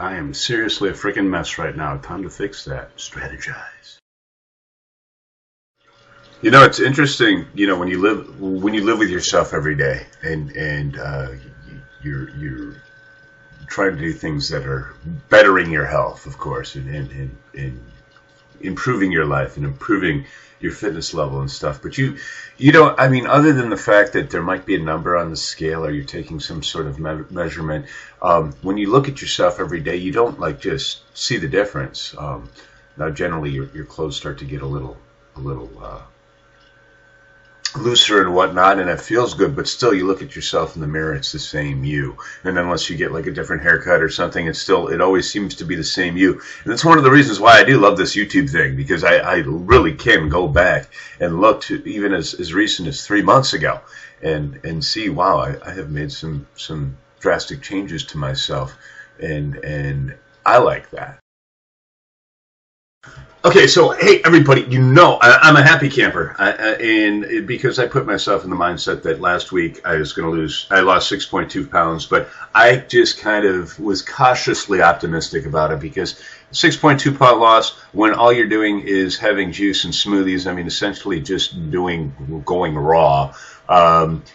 I am seriously a freaking mess right now. Time to fix that. Strategize. It's interesting. When you live with yourself every day, and you're trying to do things that are bettering your health, of course, and improving your life and improving your fitness level and stuff. But other than the fact that there might be a number on the scale or you're taking some sort of measurement, when you look at yourself every day, you don't just see the difference. Now, generally, your clothes start to get a little looser and whatnot, and it feels good, but still you look at yourself in the mirror, it's the same you. And unless you get like a different haircut or something, it always seems to be the same you. And that's one of the reasons why I do love this YouTube thing, because I really can go back and look to even as recent as 3 months ago and see, wow, I have made some drastic changes to myself, and I like that. Okay, so hey everybody, I'm a happy camper, and because I put myself in the mindset that last week I was going to lose. I lost 6.2 pounds, but I just kind of was cautiously optimistic about it, because 6.2 pound loss when all you're doing is having juice and smoothies. I mean, essentially just going raw.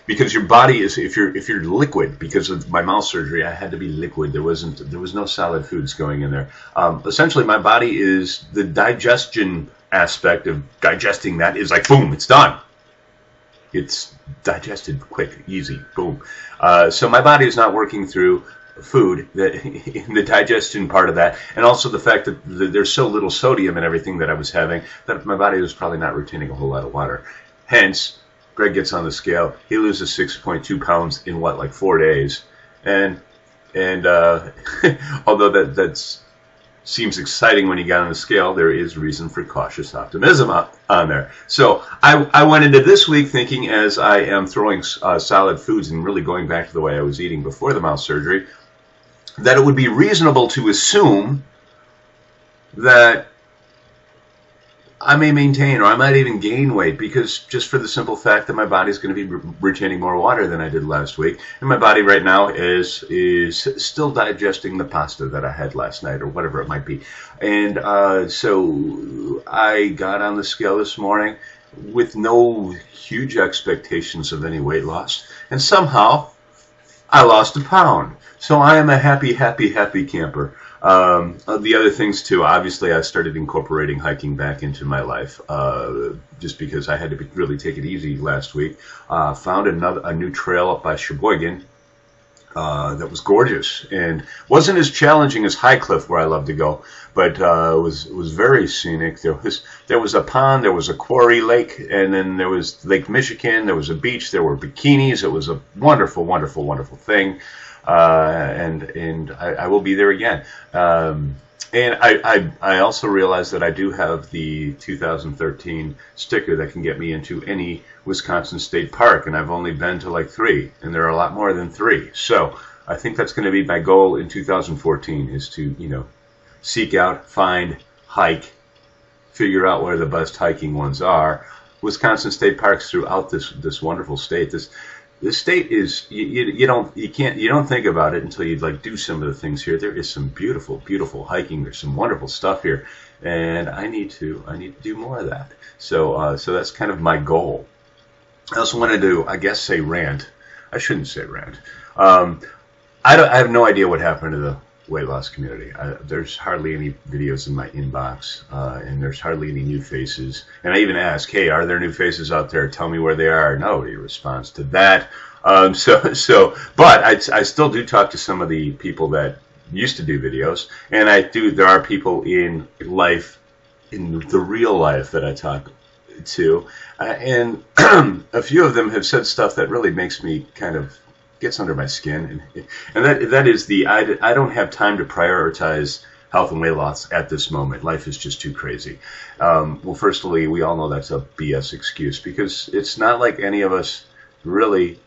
Because your body is, if you're liquid, because of my mouth surgery, I had to be liquid. There was no solid foods going in there. Essentially, my body is, the digestion aspect of digesting that is like, boom, it's done. It's digested quick, easy, boom. So my body is not working through food, in the digestion part of that, and also the fact that there's so little sodium in everything that I was having that my body was probably not retaining a whole lot of water. Hence, Greg gets on the scale. He loses 6.2 pounds in like 4 days, and although that seems exciting when he got on the scale, there is reason for cautious optimism on there. So I went into this week thinking, as I am throwing solid foods and really going back to the way I was eating before the mouth surgery, that it would be reasonable to assume that I may maintain, or I might even gain weight, because just for the simple fact that my body's going to be retaining more water than I did last week, and my body right now is still digesting the pasta that I had last night, or whatever it might be. And so I got on the scale this morning with no huge expectations of any weight loss, and somehow I lost a pound. So I am a happy camper. The other things too, obviously I started incorporating hiking back into my life, just because I had to really take it easy last week. Found a new trail up by Sheboygan that was gorgeous, and wasn't as challenging as High Cliff, where I love to go, but was very scenic. There was a pond, there was a quarry lake, and then there was Lake Michigan, there was a beach, there were bikinis. It was a wonderful thing. And I will be there again. And I also realized that I do have the 2013 sticker that can get me into any Wisconsin state park, and I've only been to like 3, and there are a lot more than 3. So I think that's going to be my goal in 2014, is to, seek out, find, hike, figure out where the best hiking ones are. Wisconsin state parks throughout this wonderful state. This state is, you don't think about it until you do some of the things here. There is some beautiful hiking. There's some wonderful stuff here, and I need to do more of that. So that's kind of my goal. I also wanted to, I guess, say rant. I shouldn't say rant. I have no idea what happened to the weight loss community. There's hardly any videos in my inbox, and there's hardly any new faces. And I even ask, hey, are there new faces out there? Tell me where they are. Nobody responds to that. But I still do talk to some of the people that used to do videos, and there are people in life, in the real life, that I talk to, and a few of them have said stuff that really makes me gets under my skin, and that is I don't have time to prioritize health and weight loss at this moment. Life is just too crazy. Well, firstly, we all know that's a BS excuse, because it's not like any of us really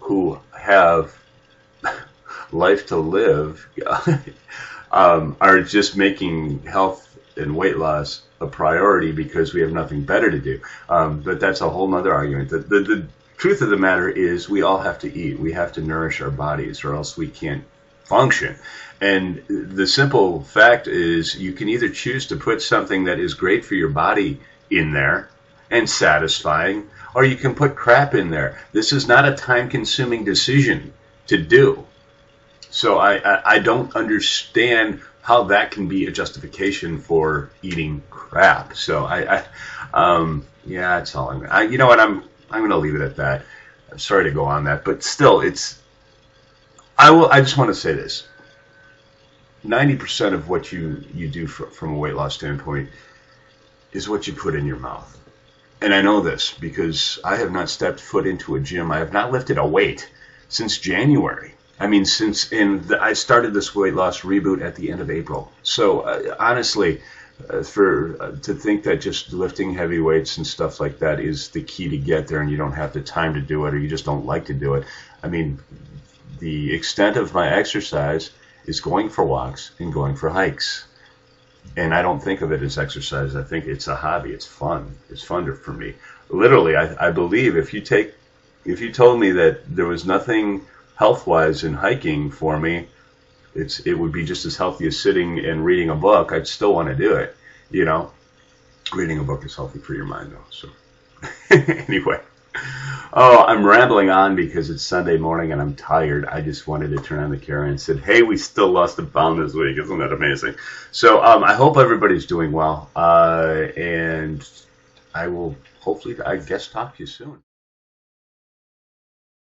who have life to live are just making health and weight loss a priority because we have nothing better to do. But that's a whole nother argument. The truth of the matter is, we all have to eat. We have to nourish our bodies, or else we can't function. And the simple fact is you can either choose to put something that is great for your body in there and satisfying, or you can put crap in there. This is not a time-consuming decision to do. So I don't understand how that can be a justification for eating crap. So yeah, that's all you know what, I'm going to leave it at that. I'm sorry to go on that, but still, I just want to say this. 90% of what you do from a weight loss standpoint is what you put in your mouth. And I know this because I have not stepped foot into a gym. I have not lifted a weight since January. I mean, I started this weight loss reboot at the end of April. So honestly, to think that just lifting heavy weights and stuff like that is the key to get there, and you don't have the time to do it, or you just don't like to do it. I mean, the extent of my exercise is going for walks and going for hikes. And I don't think of it as exercise. I think it's a hobby. It's fun. It's fun for me. Literally, I believe if you told me that there was nothing health-wise in hiking for me, it would be just as healthy as sitting and reading a book. I'd still want to do it. You know, reading a book is healthy for your mind, though. So anyway. Oh, I'm rambling on because it's Sunday morning and I'm tired. I just wanted to turn on the camera and said, hey, we still lost a pound this week. Isn't that amazing? So I hope everybody's doing well. And I will hopefully, I guess, talk to you soon.